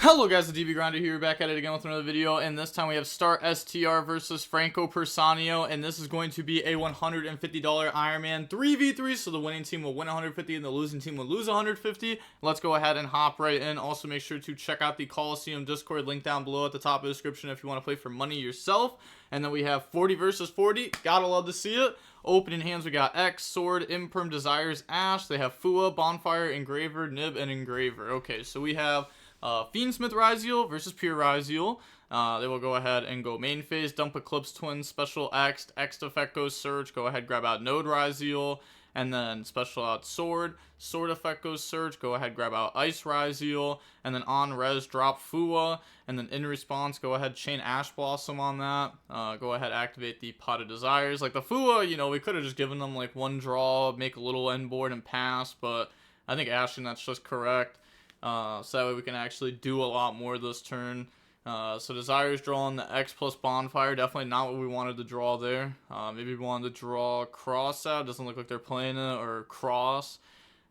Hello guys, the DB Grinder here, back at it again with another video, and this time we have Star STR versus Franco Persanio, and this is going to be a $150 Ironman 3v3, so the winning team will win 150 and the losing team will lose 150. Let's go ahead and hop right in. Also make sure to check out the Coliseum Discord link down below at the top of the description if you want to play for money yourself. And then we have 40 versus 40, gotta love to see it. Opening hands, we got X, Sword, Imperm, Desires, Ash. They have Fua, Bonfire, Engraver, Nib, and Engraver. Okay, so we have Fiendsmith Ryzeal versus Pure Ryzeal. They will go ahead and go main phase, dump Eclipse Twins, special X effect goes Surge, go ahead grab out Node Ryzeal, and then special out Sword effect goes Surge, go ahead grab out Ice Ryzeal, and then on res drop Fua, and then in response go ahead chain Ash Blossom on that, go ahead activate the Pot of Desires. Like the Fua, you know, we could have just given them like one draw, make a little end board and pass, but I think Ashing that's just correct. So that way we can actually do a lot more this turn. So Desires drawing the X plus Bonfire, definitely not what we wanted to draw there. Maybe we wanted to draw Cross out, doesn't look like they're playing it, or Cross.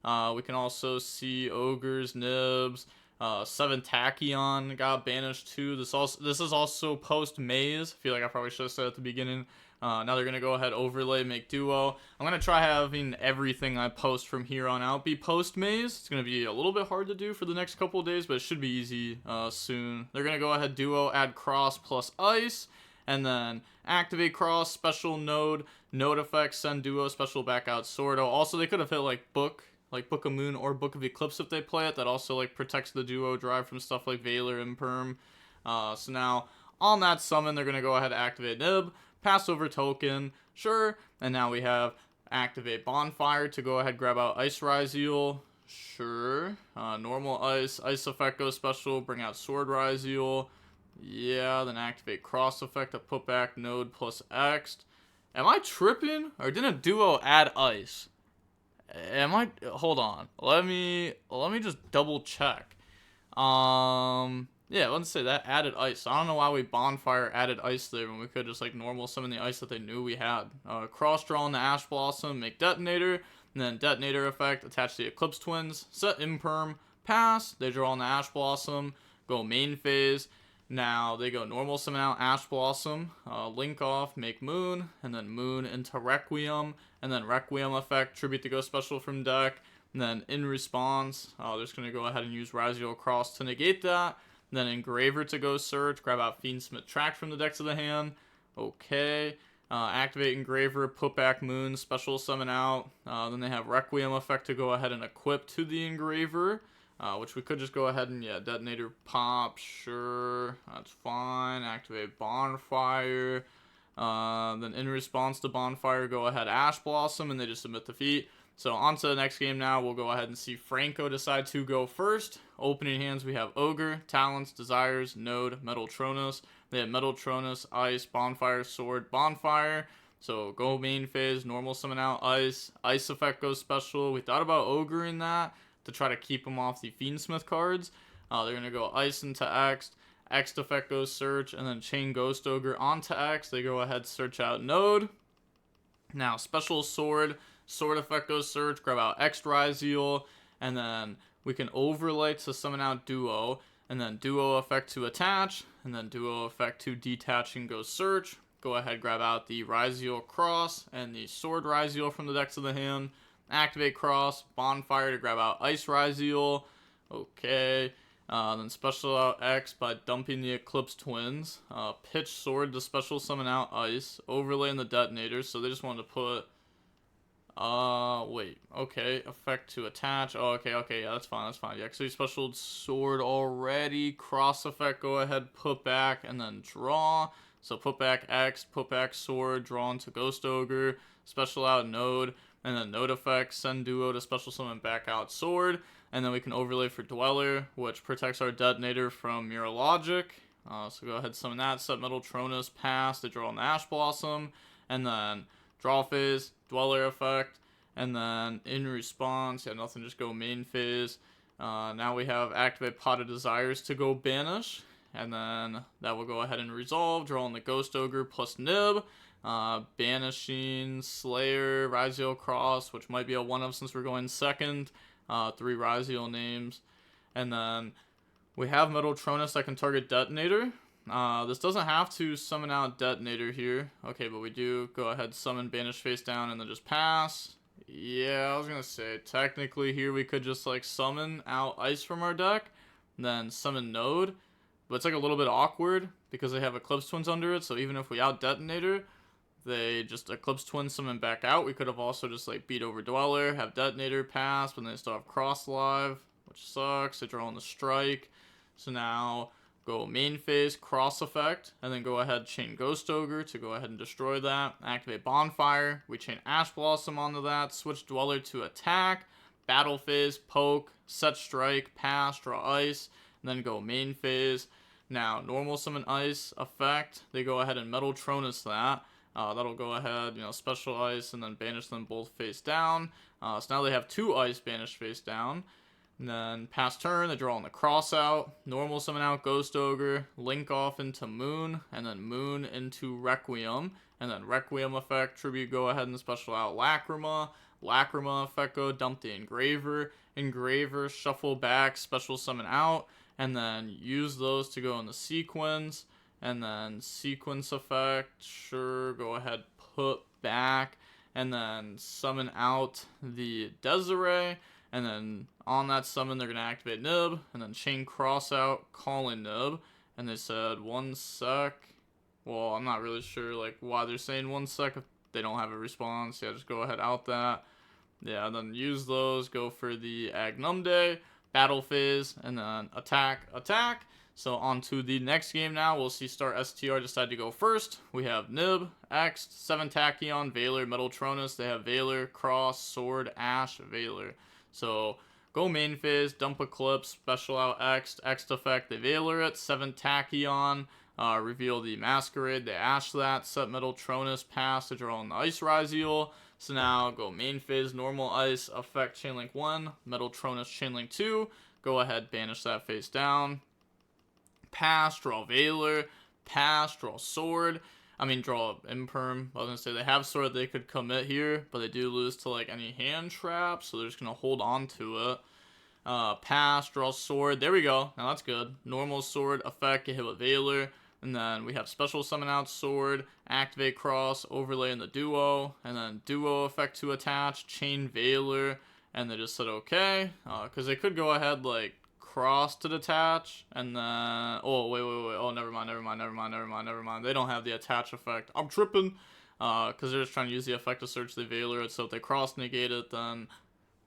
We can also see Ogres, Nibs, 7 Tachyon got banished too. This is also post Maze. I feel like I probably should have said at the beginning. Now they're going to go ahead, overlay, make duo. I'm going to try having everything I post from here on out be post Maze. It's going to be a little bit hard to do for the next couple of days, but it should be easy soon. They're going to go ahead, duo, add Cross plus Ice, and then activate Cross, special Node effect, send duo, special back out Sordo. Also, they could have hit like Book of Moon or Book of Eclipse if they play it. That also like protects the duo drive from stuff like Valor and Perm. So now on that summon, they're going to go ahead and activate Nib, pass over token, sure, and now we have activate Bonfire to go ahead grab out Ice Ryzeal, sure, normal Ice effect goes special, bring out Sword Ryzeal, yeah, then activate Cross effect to put back Node plus X. Am I tripping, or didn't duo add Ice? Hold on, let me just double check. Yeah, let's say that added Ice. So I don't know why we Bonfire added Ice there when we could just like normal summon the Ice that they knew we had. Cross draw on the Ash Blossom, make Detonator, and then Detonator effect, attach the Eclipse Twins, set Imperm, pass, they draw on the Ash Blossom, go main phase. Now they go normal summon out Ash Blossom, link off, make Moon, and then Moon into Requiem, and then Requiem effect, tribute to go special from deck, and then in response, they're just going to go ahead and use Ryzeal Cross to negate that. Then Engraver to go search, grab out Fiendsmith Track from the decks of the hand. Okay. Activate Engraver, put back Moon, special summon out. Then they have Requiem effect to go ahead and equip to the Engraver, which we could just go ahead and, yeah, Detonator pop, sure, that's fine. Activate Bonfire. Then in response to Bonfire, go ahead Ash Blossom, and they just submit defeat. So on to the next game now. We'll go ahead and see Franco decide to go first. Opening hands, we have Ogre, Talents, Desires, Node, Metal Tronus. They have Metal Tronus, Ice, Bonfire, Sword, Bonfire. So go main phase, normal summon out Ice. Ice effect goes special. We thought about Ogre in that to try to keep them off the Fiendsmith cards. They're going to go Ice into X. X effect goes Search, and then chain Ghost Ogre onto X. They go ahead, search out Node. Now special Sword effect goes Search, grab out X Ryzeal, and then we can overlay to summon out Duo, and then Duo effect to attach, and then Duo effect to detach and go Search. Go ahead, grab out the Ryzeal Cross and the Sword Ryzeal from the decks of the hand. Activate Cross, Bonfire to grab out Ice Ryzeal. Okay. Then special out X by dumping the Eclipse Twins. Pitch Sword to special summon out Ice. Overlay in the Detonators, so they just wanted to put... wait, okay, effect to attach, oh, okay, yeah, that's fine, yeah, so you specialed Sword already, Cross effect, go ahead, put back, and then draw, so put back X, put back Sword, draw into Ghost Ogre, special out Node, and then Node effect, send Duo to special summon back out Sword, and then we can overlay for Dweller, which protects our Detonator from Mirror Logic, so go ahead, summon that, set Metal Tronus, pass, to draw on the Ash Blossom, and then draw phase, Dweller effect, and then in response, yeah, nothing, just go main phase. Now we have activate Pot of Desires to go banish, and then that will go ahead and resolve, draw on the Ghost Ogre plus Nib, banishing Slayer, Ryzeal Cross, which might be a 1-of since we're going second, 3 Ryzeal names, and then We have Metaltronus that can target Detonator. This doesn't have to summon out Detonator here. Okay, but we do go ahead, summon, banish face down, and then just pass. Yeah, I was gonna say, technically here we could just like summon out Ice from our deck, then summon Node. But it's like a little bit awkward because they have Eclipse Twins under it, so even if we out Detonator, they just Eclipse Twin summon back out. We could have also just like beat over Dweller, have Detonator pass, but they still have Cross Live, which sucks. They draw on the Strike. So now go main phase, cross effect, and then go ahead, chain Ghost Ogre to go ahead and destroy that. Activate Bonfire. We chain Ash Blossom onto that. Switch Dweller to attack. Battle phase, poke, set strike, pass, draw ice, and then go main phase. Now, normal summon ice effect. They go ahead and Metaltronus that. That'll go ahead, special ice, and then banish them both face down. So now they have 2 ice banished face down. And then pass turn, they draw on the cross out, normal summon out Ghost Ogre, link off into Moon, and then Moon into Requiem, and then Requiem effect, tribute go ahead and special out Lacrima, Lacrima effect go dump the Engraver, Engraver shuffle back, special summon out, and then use those to go in the sequence, and then sequence effect, sure, go ahead, put back, and then summon out the Desiree. And then on that summon, they're going to activate Nib, and then chain cross out, calling Nib. And they said 1 sec. Well, I'm not really sure like why they're saying 1 sec if they don't have a response. Yeah, just go ahead out that. Yeah, then use those, go for the Agnumde, battle phase, and then attack, attack. So on to the next game now. We'll see Star STR decide to go first. We have Nib, X, 7 Tachyon, Valor, Metaltronus. They have Valor, Cross, Sword, Ash, Valor. So go main phase, dump Eclipse, special out X effect, they Valor it, 7 Tachyon, reveal the Masquerade, they Ash that, set Metaltronus, pass to draw on the Ice Ryzeal. So now go main phase, normal ice, effect Chainlink 1, Metaltronus Chainlink 2, go ahead, banish that face down, pass, draw Valor, pass, draw Sword. Draw Imperm. I was going to say they have Sword they could commit here, but they do lose to like any hand trap, so they're just going to hold on to it. Pass, draw Sword. There we go. Now that's good. Normal Sword effect, get hit with Valor. And then we have special summon out Sword, activate Cross, overlay in the Duo, and then Duo effect to attach, chain Valor, and they just said okay. Because they could go ahead like cross to detach, and then wait, oh never mind, they don't have the attach effect. I'm tripping because they're just trying to use the effect to search the Valor. So if they cross negate it, then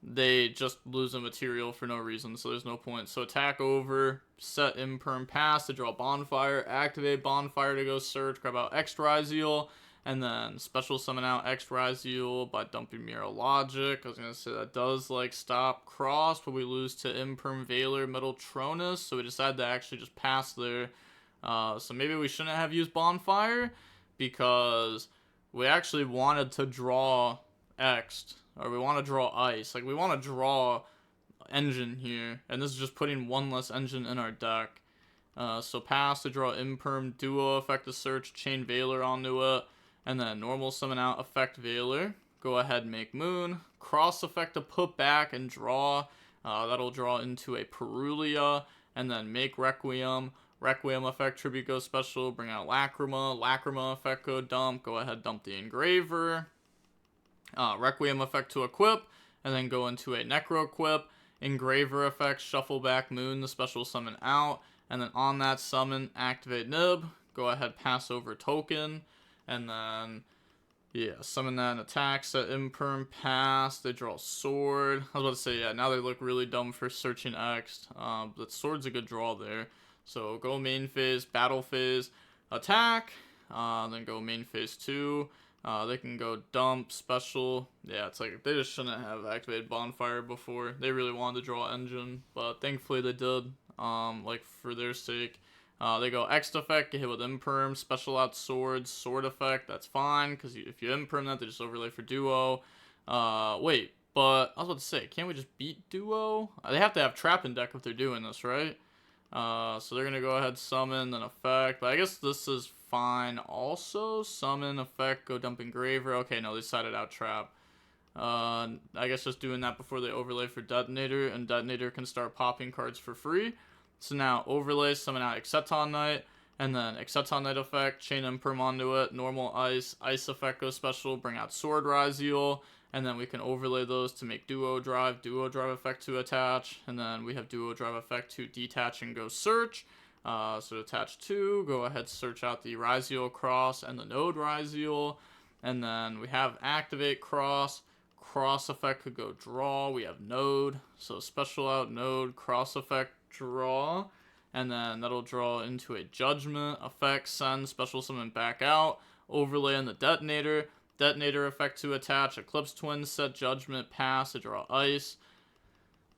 they just lose a material for no reason, so there's no point. So attack over, set Imperm, pass to draw Bonfire, activate Bonfire to go search, grab out X Ryzeal, and then special summon out X Ryzeal by dumping Mirror Logic. I was going to say that does like stop cross, but we lose to Imperm, Valor, Metaltronus, so we decided to actually just pass there. So maybe we shouldn't have used Bonfire, because we actually wanted to draw X, or we want to draw Ice. Like, we want to draw Engine here, and this is just putting 1 less Engine in our deck. So pass to draw Imperm, Duo effect to search, chain Valor onto it, and then normal summon out, effect Valor. Go ahead and make Moon. Cross effect to put back and draw. That'll draw into a Perulia, and then make Requiem. Requiem effect, tribute go special, bring out Lacrima. Lacrima effect go dump. Go ahead, dump the Engraver. Requiem effect to equip, and then go into a Necro equip. Engraver effect, shuffle back Moon, the special summon out, and then on that summon, activate Nib. Go ahead, pass over token, and then summon that and attack, set Imperm, pass, they draw Sword. I was about to say, yeah, now they look really dumb for searching X, but Sword's a good draw there. So go main phase, battle phase, attack, then go main phase 2. They can go dump, special. Yeah, it's like they just shouldn't have activated Bonfire before. They really wanted to draw Engine, but thankfully they did, like for their sake. They go X effect, get hit with Imperm, special out Sword, Sword effect, that's fine, because if you Imperm that, they just overlay for Duo. Wait, but I was about to say, can't we just beat Duo? They have to have Trap in deck if they're doing this, right? So they're going to go ahead, summon, then effect, but I guess this is fine also. Summon, effect, go dump Engraver. Okay, no, they sided out Trap. I guess just doing that before they overlay for Detonator, and Detonator can start popping cards for free. So now overlay, summon out Exceton Knight, and then Exceton Knight effect, chain Imperm onto it, normal ice effect goes special, bring out Sword Ryzeal, and then we can overlay those to make duo drive effect to attach, and then we have duo drive effect to detach and go search. So attach 2, go ahead search out the Ryzeal cross and the node Ryzeal, and then we have activate cross effect could go draw, we have node, so special out node, cross effect draw, and then that'll draw into a judgment effect, send, special summon back out, overlay on the detonator effect to attach, eclipse twin, set judgment, pass to draw ice.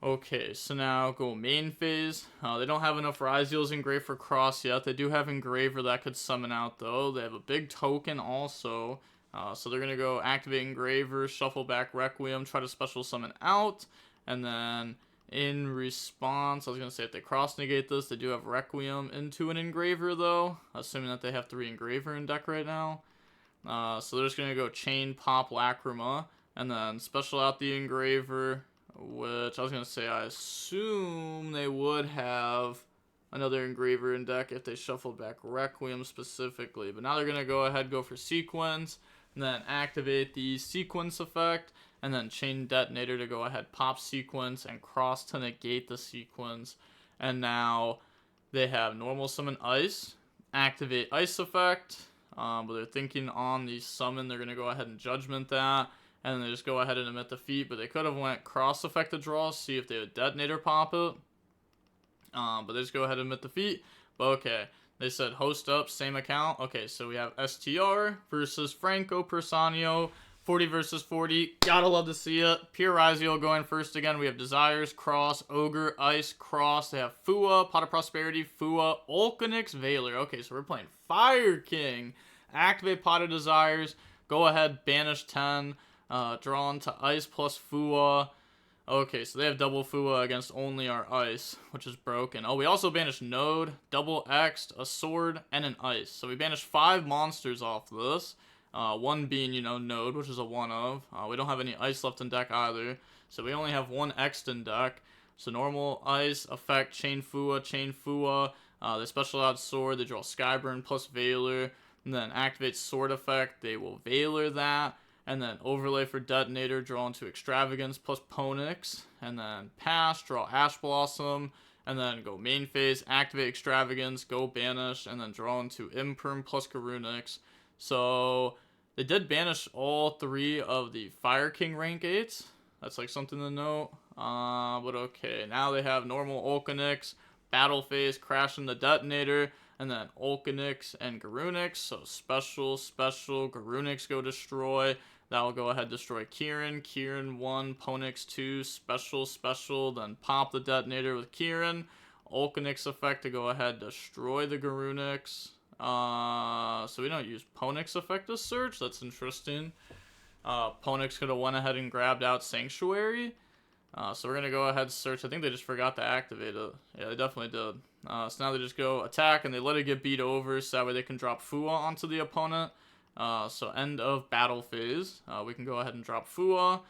Okay, so now go main phase. They don't have enough Ryzeals engraved for cross yet. They do have engraver that could summon out though. They have a big token also. So they're going to go activate engraver, shuffle back Requiem, try to special summon out, and then in response, I was going to say if they cross negate this, they do have Requiem into an engraver though, assuming that they have 3 engraver in deck right now. So they're just going to go chain, pop, Lacrima, and then special out the engraver, which I was going to say I assume they would have another engraver in deck if they shuffled back Requiem specifically. But now they're going to go ahead, go for sequence, and then activate the sequence effect, and then chain detonator to go ahead, pop sequence, and cross to negate the sequence. And now they have normal summon ice, activate ice effect, but they're thinking on the summon, they're going to go ahead and judgment that, and then they just go ahead and emit defeat, but they could have went cross effect to draw, see if they would detonator pop it, but they just go ahead and emit defeat. But okay, they said host up, same account. Okay, so we have STR versus Franco Persanio, 40 versus 40, gotta love to see it. Pure Ryzeal going first again. We have Desires, cross, Ogre, Ice, cross. They have Fua, Pot of Prosperity, Fua, Olcanix, Veiler. Okay, so we're playing Fire King. Activate Pot of Desires, go ahead, banish 10, drawn to Ice plus Fua. Okay, so they have double Fua against only our Ice, which is broken. Oh, we also banished Node, double X'd, a Sword, and an Ice. So we banished 5 monsters off this. One being, you know, Node, which is a 1 of. We don't have any Ice left in deck either. So we only have 1 X'd in deck. So normal Ice, effect, chain Fua. They special out Sword, they draw Skyburn plus Veiler. And then activate Sword effect, they will Veiler that. And then overlay for detonator, draw into Extravagance plus Ponix. And then pass, draw Ash Blossom. And then go main phase, activate Extravagance, go banish, and then draw into Imperm plus Garunix. So they did banish all 3 of the Fire King rank 8s. That's like something to note. But okay, now they have normal Olcanix, battle phase, crashing the detonator, and then Olcanix and Garunix. So special, Garunix go destroy. That will go ahead destroy Kieran. Kieran 1, Ponix 2, special, then pop the detonator with Kieran. Olcanix effect to go ahead destroy the Garunix. So we don't use Ponix effect to search. That's interesting. Ponix could have went ahead and grabbed out Sanctuary. So we're going to go ahead and search. I think they just forgot to activate it. Yeah, they definitely did. So now they just go attack and they let it get beat over so that way they can drop Fua onto the opponent. So end of battle phase. We can go ahead and drop Fua.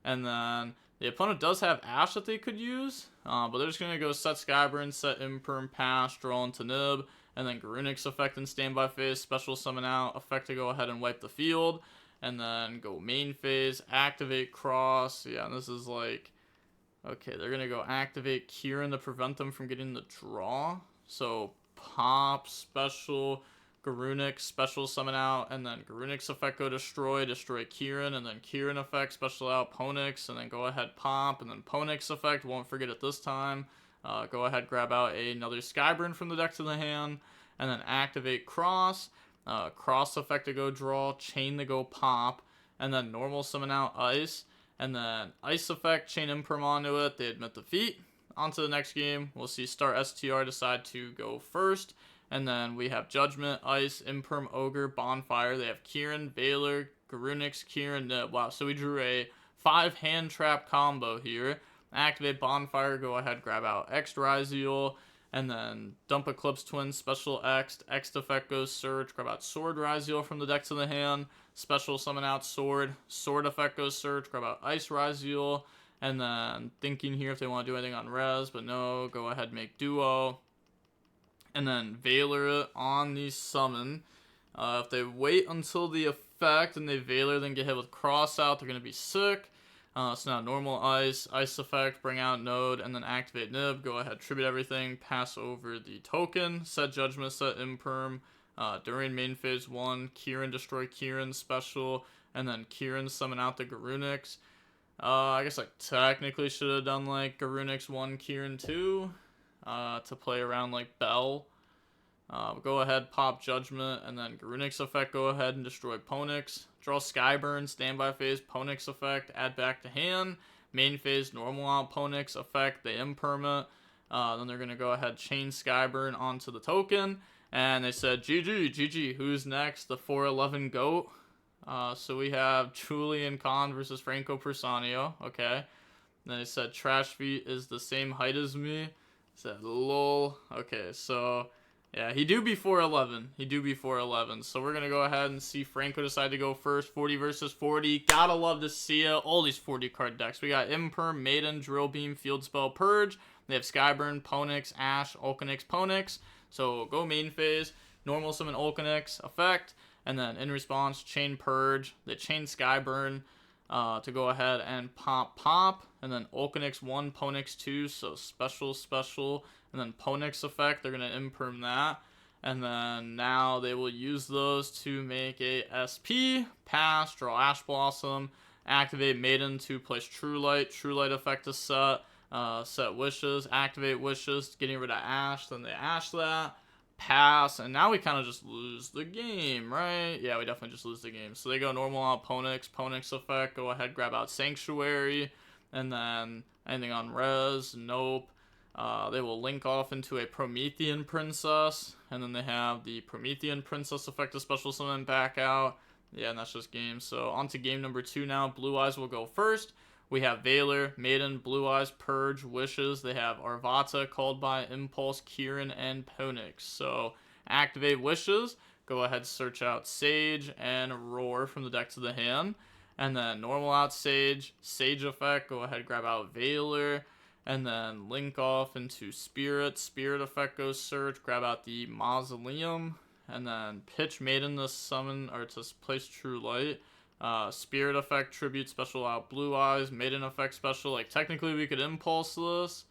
And then the opponent does have Ash that they could use. But they're just going to go set Skyburn, set Imperm, pass, draw into Nib. And then Garunix effect in standby phase, special summon out, effect to go ahead and wipe the field. And then go main phase, activate cross. Yeah, and this is like... Okay, they're going to go activate Kieran to prevent them from getting the draw. So pop, special, Garunix, special summon out, and then Garunix effect go destroy Kieran, and then Kieran effect, special out, Ponix, and then go ahead pop, and then Ponix effect, won't forget it this time. Go ahead, grab out another Skyburn from the deck to the hand, and then activate cross. Cross effect to go draw, chain to go pop, and then normal summon out Ice. And then Ice effect, chain Imperm onto it, they admit defeat. On to the next game, we'll see Star STR decide to go first. And then we have Judgment, Ice, Imperm, Ogre, Bonfire. They have Kieran, Veiler, Garunix, Kieran, Nib. Wow, so we drew a 5 hand trap combo here. Activate Bonfire, go ahead, grab out X Ryzeal. And then dump Eclipse Twin, special X effect goes search, grab out Sword Ryzeal from the deck to the hand, special summon out Sword effect goes search, grab out Ice Ryzeal, And then thinking here if they want to do anything on res, but no, go ahead, make duo. And then Valor it on the summon. If they wait until the effect and they Valor, then get hit with cross out, they're going to be sick. So now normal ice effect, bring out node, and then activate nib. Go ahead, tribute everything, pass over the token, set judgment, set imperm. During main phase 1, Kieran destroy Kieran special, and then Kieran summon out the Garunix. I guess I technically should have done like Garunix 1, Kieran 2 to play around like Bell. Go ahead, pop Judgment, and then Garunix effect, go ahead and destroy Ponix. Draw Skyburn, standby phase, Ponix effect, add back to hand. Main phase, normal out Ponix effect, they imperm it. Then they're going to go ahead, chain Skyburn onto the token. And they said, GG, who's next? The 411 GOAT. So we have Julian Kahn versus Franco Persanio, okay. Then they said, Trash Feet is the same height as me. Said, lol, okay, so... yeah, he do be 4'11". So we're going to go ahead and see Franco decide to go first. 40 versus 40. Gotta love to see it. All these 40 card decks. We got Imperm, Maiden, Drill Beam, Field Spell, Purge. They have Skyburn, Ponix, Ash, Ulcanix, Ponix. So go main phase. Normal summon Ulcanix effect. And then in response, chain Purge. They chain Skyburn to go ahead and pop. And then Ulcanix 1, Ponix 2. So special. And then Ponix effect, they're going to imperm that. And then now they will use those to make a SP, pass, draw Ash Blossom, activate Maiden to place True Light effect is set, set Wishes, activate Wishes, getting rid of Ash, then they Ash that, pass, and now we kind of just lose the game, right? Yeah, we definitely just lose the game. So they go normal out Ponix effect, go ahead, grab out Sanctuary, and then anything on res, nope. They will link off into a Promethean Princess, and then they have the Promethean Princess effect to special summon back out. Yeah, and that's just game. So on to game number 2 now. Blue Eyes will go first. We have Valor, Maiden, Blue Eyes, Purge, Wishes. They have Arvata, Called by, Impulse, Kieran, and Ponix. So activate Wishes. Go ahead, search out Sage and Roar from the deck to the hand. And then normal out Sage effect. Go ahead, grab out Valor. And then link off into Spirit effect goes search, grab out the Mausoleum, and then pitch Maiden to summon, or to place True Light. Spirit effect, tribute, special out Blue Eyes, Maiden effect special. Like, technically we could impulse this,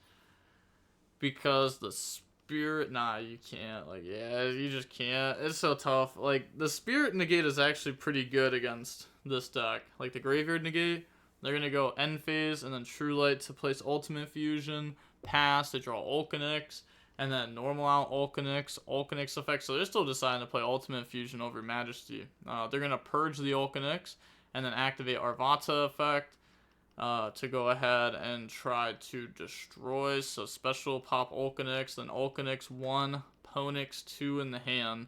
because the Spirit, nah, you can't. Like, yeah, you just can't. It's so tough. Like, the Spirit negate is actually pretty good against this deck. Like, the Graveyard negate, they're going to go end phase and then True Light to place Ultimate Fusion. Pass, they draw Ulcanix. And then normal out Ulcanix effect. So they're still deciding to play Ultimate Fusion over Majesty. They're going to purge the Ulcanix and then activate Arvata effect to go ahead and try to destroy. So special pop Ulcanix, then Ulcanix 1, Ponix 2 in the hand.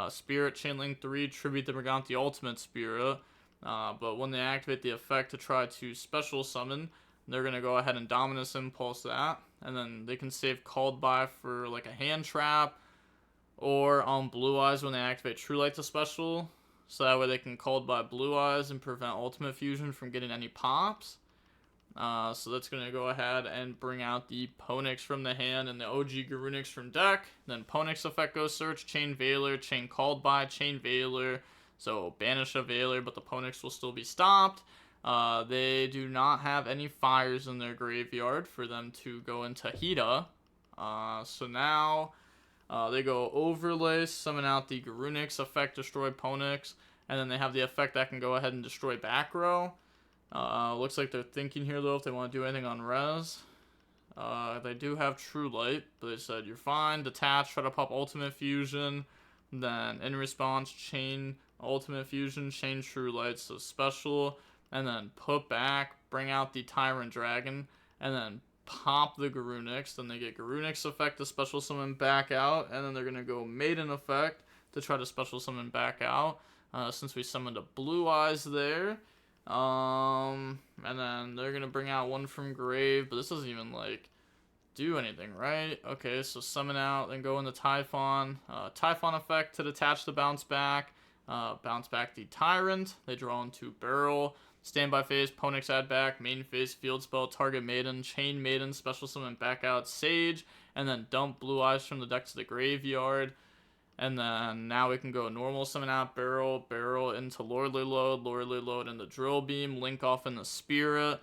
Spirit Chainlink 3, tribute the Briganti Ultimate Spirit. But when they activate the effect to try to special summon, they're going to go ahead and Dominus Impulse that. And then they can save Called By for like a hand trap. Or on Blue Eyes when they activate True Light to special. So that way they can Called By Blue Eyes and prevent Ultimate Fusion from getting any pops. So that's going to go ahead and bring out the Ponix from the hand and the OG Garunix from deck. Then Ponix effect goes search, chain Valor, chain Called By, chain Valor. So banish a Valor, but the Ponix will still be stopped. They do not have any fires in their graveyard for them to go into Hida. So now they go Overlay, summon out the Garunix effect, destroy Ponix. And then they have the effect that can go ahead and destroy back row. Looks like they're thinking here though if they want to do anything on res. They do have True Light, but they said you're fine. Detach, try to pop Ultimate Fusion. Then in response, chain Ultimate Fusion, chain True Light, so special, and then put back, bring out the Tyrant Dragon, and then pop the Garunix. Then they get Garunix effect to special summon back out, and then they're going to go Maiden effect to try to special summon back out, since we summoned a Blue Eyes there. And then they're going to bring out one from Grave, but this doesn't even, like, do anything, right? Okay, so summon out, then go into Typhon. Typhon effect to detach the bounce back the Tyrant. They draw into Barrel. Standby phase, Ponix add back, main phase, field spell, target maiden, chain maiden, special summon back out, sage, and then dump blue eyes from the deck to the graveyard. And then now we can go normal summon out, barrel into lordly load into drill beam, link off in the spirit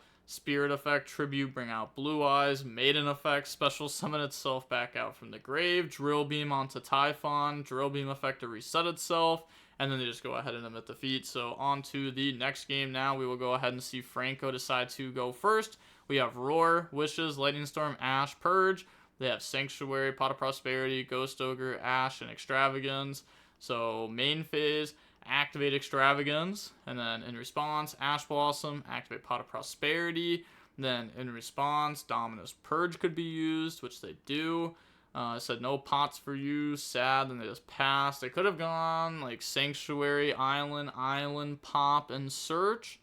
effect, tribute, bring out blue eyes, maiden effect, special summon itself back out from the grave, drill beam onto Typhon, drill beam effect to reset itself, and then they just go ahead and emit defeat. So on to the next game now. We will go ahead and see Franco decide to go first. We have Roar, Wishes, Lightning Storm, Ash, Purge. They have Sanctuary, Pot of Prosperity, Ghost Ogre, Ash, and Extravagance. So main phase, activate Extravagance, and then in response, Ash Blossom, activate Pot of Prosperity. Then in response, Dominus Purge could be used, which they do. It said no pots for you, sad, and they just passed. They could have gone like Sanctuary, Island, Pop, and Search.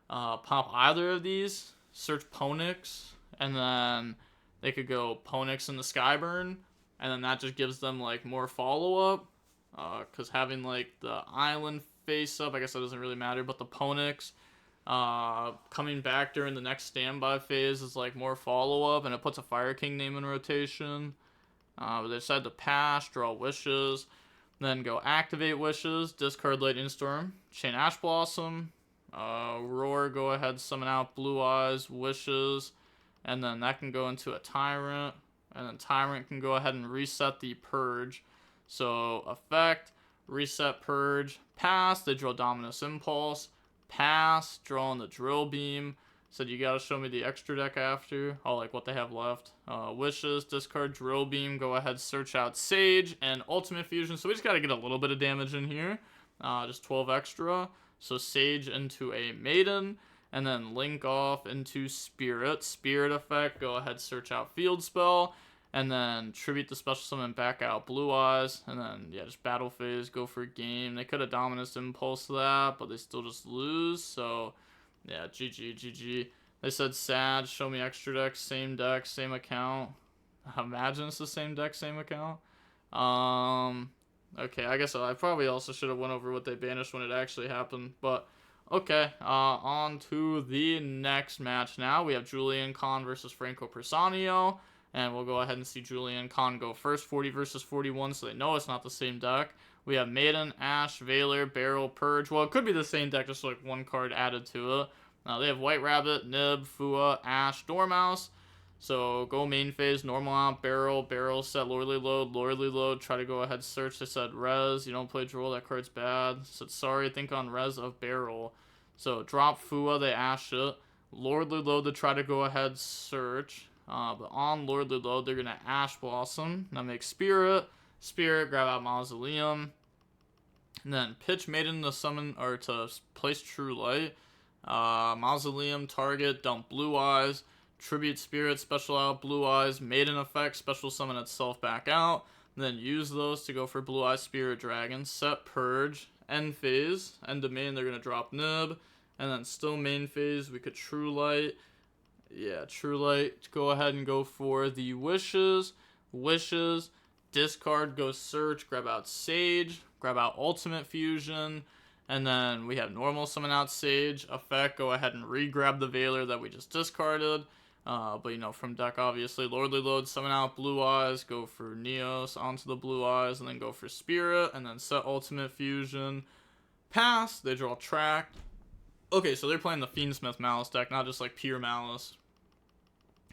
Pop either of these, search Ponix, and then they could go Ponix in the Skyburn, and then that just gives them like more follow-up. Because having like the Island face up, I guess that doesn't really matter, but the Ponix coming back during the next standby phase is like more follow-up, and it puts a Fire King name in rotation. But they decided to pass, draw Wishes, then go activate Wishes, discard Lightning Storm, chain Ash Blossom, Roar, go ahead, summon out Blue Eyes, Wishes, and then that can go into a Tyrant, and then Tyrant can go ahead and reset the Purge. So effect, reset Purge, pass, they draw Dominus Impulse, pass, draw on the Drill Beam. Said you gotta show me the extra deck after. Oh, like what they have left. Wishes, discard Drill Beam, go ahead, search out Sage, and Ultimate Fusion. So we just gotta get a little bit of damage in here. Just 12 extra. So Sage into a Maiden, and then link off into Spirit. Spirit effect, go ahead, search out Field Spell, and then tribute the special summon back out Blue Eyes, and then, yeah, just battle phase, go for game. They could have Dominus Impulse that, but they still just lose, so, yeah, GG. They said sad, show me extra deck, same account. Imagine it's the same deck, same account. Okay, I guess I probably also should have went over what they banished when it actually happened, but okay, on to the next match now. We have Julian Kahn versus Franco Persanio, and we'll go ahead and see Julian Kahn go first, 40 versus 41, so they know it's not the same deck. We have Maiden, Ash, Veiler, Barrel, Purge. Well, it could be the same deck, just like one card added to it. They have White Rabbit, Nib, Fua, Ash, Dormouse. So go main phase, normal out, barrel, set lordly load, try to go ahead, search. They said res, you don't play Droll, that card's bad. Said sorry, think on res of barrel. So drop Fua, they ash it. Lordly load to try to go ahead, search. But on lordly load, they're gonna Ash Blossom. Now make Spirit, grab out Mausoleum. And then pitch Maiden to summon, or to place True Light. Mausoleum, target, dump Blue Eyes. Tribute Spirit, special out Blue Eyes, Maiden effect, special summon itself back out, then use those to go for Blue Eyes Spirit Dragon, set Purge, end phase, end of main, they're going to drop Nib, and then still main phase, we could True Light, go ahead and go for the Wishes, discard, go search, grab out Sage, grab out Ultimate Fusion, and then we have normal summon out Sage, effect, go ahead and re-grab the Veiler that we just discarded. But you know, from deck obviously, lordly load, summon out Blue Eyes, go for Neos onto the Blue Eyes, and then go for Spirit, and then set Ultimate Fusion, pass, they draw Tract. Okay, so they're playing the Fiendsmith Malice deck, not just like pure Malice.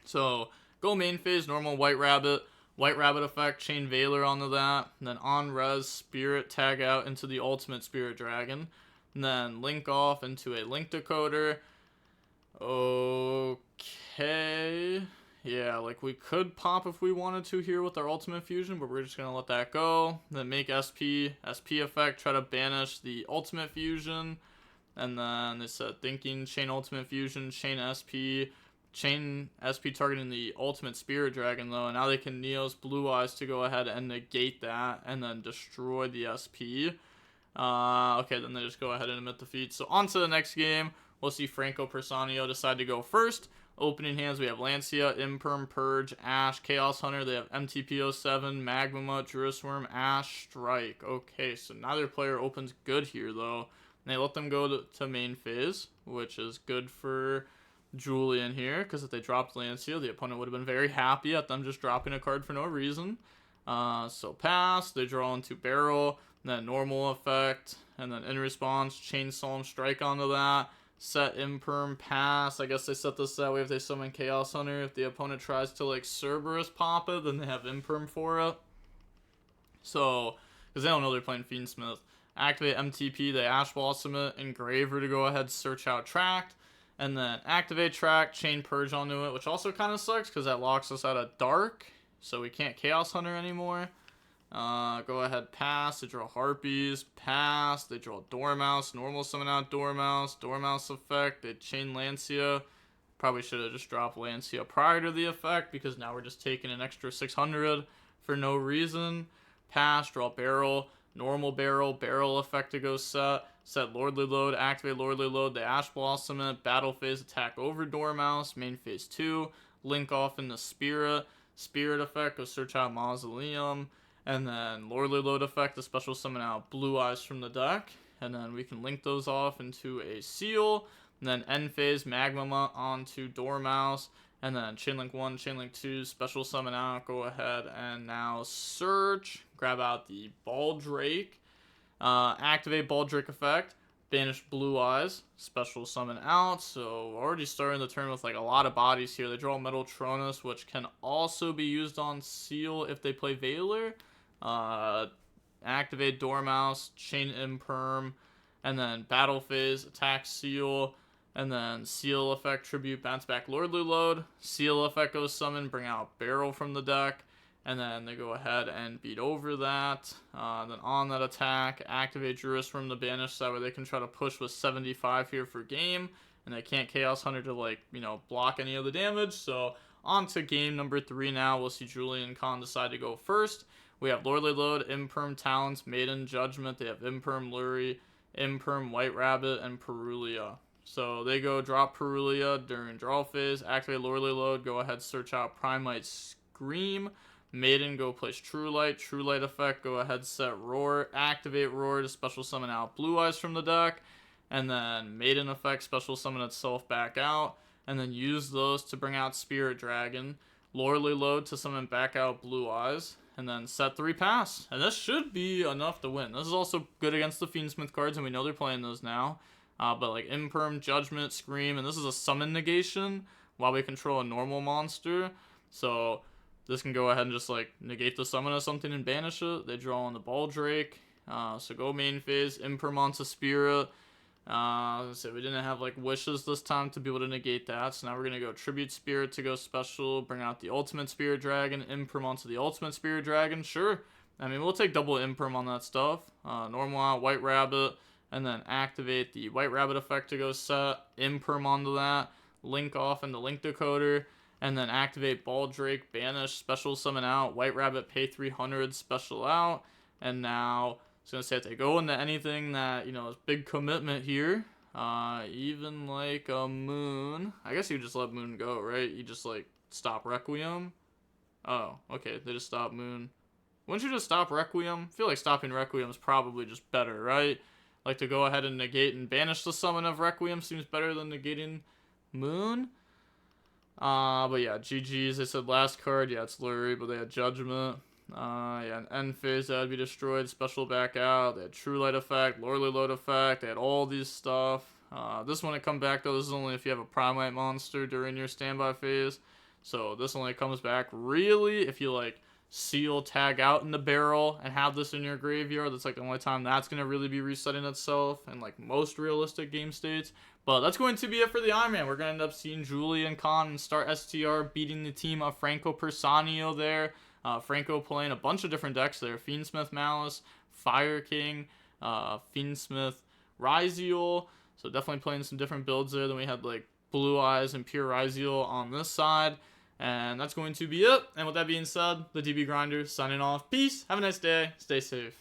So go main phase, normal White Rabbit effect, chain Veiler onto that, and then on res, Spirit, tag out into the Ultimate Spirit Dragon, and then link off into a Link Decoder. Okay, yeah, like we could pop if we wanted to here with our Ultimate Fusion, but we're just gonna let that go. Then make SP effect, try to banish the Ultimate Fusion, and then they said thinking, chain Ultimate Fusion, chain SP targeting the Ultimate Spirit Dragon though, and now they can Neos Blue Eyes to go ahead and negate that, and then destroy the SP. Okay, then they just go ahead and emit defeat. So on to the next game. We'll see Franco Persanio decide to go first. Opening hands, we have Lancia, Imperm, Purge, Ash, Chaos Hunter. They have MTP07, Magma, Druisworm, Ash, Strike. Okay, so neither player opens good here, though. And they let them go to main phase, which is good for Julian here, because if they dropped Lancia, the opponent would have been very happy at them just dropping a card for no reason. So pass, they draw into barrel, then normal effect, and then in response, chainsaw and strike onto that. Set imperm, pass. I guess they set this that way if they summon Chaos Hunter. If the opponent tries to like Cerberus pop it, then they have imperm for it. So, because they don't know they're playing Fiendsmith. Activate MTP, they Ash Blossom it, Engraver to go ahead, search out Tract. And then activate Tract, Chain Purge onto it, which also kind of sucks because that locks us out of Dark. So we can't Chaos Hunter anymore. Go ahead, pass. They draw Harpies, pass. They draw Dormouse, normal summon out Dormouse, Dormouse effect. They chain Lancia. Probably should have just dropped Lancia prior to the effect because now we're just taking an extra 600 for no reason. Pass, draw Barrel, normal Barrel, Barrel effect to go set Lordly Load, activate Lordly Load. They Ash Blossom it, battle phase attack over Dormouse, main phase 2, link off into Spirit. Spirit effect, go search out Mausoleum. And then Lordly Load effect, a special summon out Blue Eyes from the deck. And then we can link those off into a Seal. And then end phase, Magma onto Dormouse. And then Chainlink 1, Chainlink 2, special summon out. Go ahead and now search. Grab out the Baldrake. Activate Baldrake effect. Banish Blue Eyes, special summon out. So already starting the turn with like a lot of bodies here. They draw Metal Tronus, which can also be used on Seal if they play Veiler. Activate Dormouse, Chain Imperm, and then Battle Phase, attack Seal, and then Seal effect, Tribute, bounce back Lordly Load. Seal effect goes summon, bring out Barrel from the deck. And then they go ahead and beat over that. Then on that attack, activate Jurist from the banish. So that way they can try to push with 75 here for game. And they can't Chaos Hunter to, like, you know, block any of the damage. So on to game number 3 now. We'll see Julian and Khan decide to go first. We have Lordly Load, Imperm Talents, Maiden Judgment. They have Imperm Lurie, Imperm White Rabbit, and Perulia. So they go drop Perulia during draw phase. Activate Lordly Load. Go ahead, search out Primite Scream. Maiden, go place True Light effect, go ahead, set Roar, activate Roar to special summon out Blue Eyes from the deck, and then Maiden effect, special summon itself back out, and then use those to bring out Spirit Dragon, Lordly Load to summon back out Blue Eyes, and then set 3 pass. And this should be enough to win. This is also good against the Fiendsmith cards, and we know they're playing those now. But like Imperm, Judgment, Scream, and this is a summon negation while we control a normal monster. So this can go ahead and just like negate the summon of something and banish it. They draw on the Baldrake. So go main phase, Imperm onto Spirit. So we didn't have like wishes this time to be able to negate that. So now we're going to go Tribute Spirit to go special, bring out the Ultimate Spirit Dragon, Imperm onto the Ultimate Spirit Dragon. Sure. I mean, we'll take double Imperm on that stuff. Normal out, White Rabbit, and then activate the White Rabbit effect to go set, Imperm onto that, link off into Link Decoder. And then activate Baldrake, banish, special summon out, White Rabbit, pay 300, special out. And now, I was going to say, if they go into anything that, you know, is big commitment here, even like a Moon. I guess you just let Moon go, right? You just, like, stop Requiem. Oh, okay, they just stop Moon. Wouldn't you just stop Requiem? I feel like stopping Requiem is probably just better, right? Like, to go ahead and negate and banish the summon of Requiem seems better than negating Moon. But yeah, GG's, they said last card, yeah, it's Lurie, but they had Judgment. Yeah, an end phase that would be destroyed, special back out, they had True Light effect, Lordly Load effect, they had all these stuff. This one to come back though, this is only if you have a Primite monster during your standby phase. So this only comes back really if you like Seal, tag out in the barrel, and have this in your graveyard. That's like the only time that's going to really be resetting itself in like most realistic game states. But that's going to be it for the Ironman. We're going to end up seeing Julian Khan start STR beating the team of Franco Persanio there. Franco playing a bunch of different decks there. Fiendsmith Malice, Fire King, Fiendsmith Ryzeal. So definitely playing some different builds there. Then we had like Blue Eyes and Pure Ryzeal on this side. And that's going to be it. And with that being said, the DB Grinder signing off. Peace. Have a nice day. Stay safe.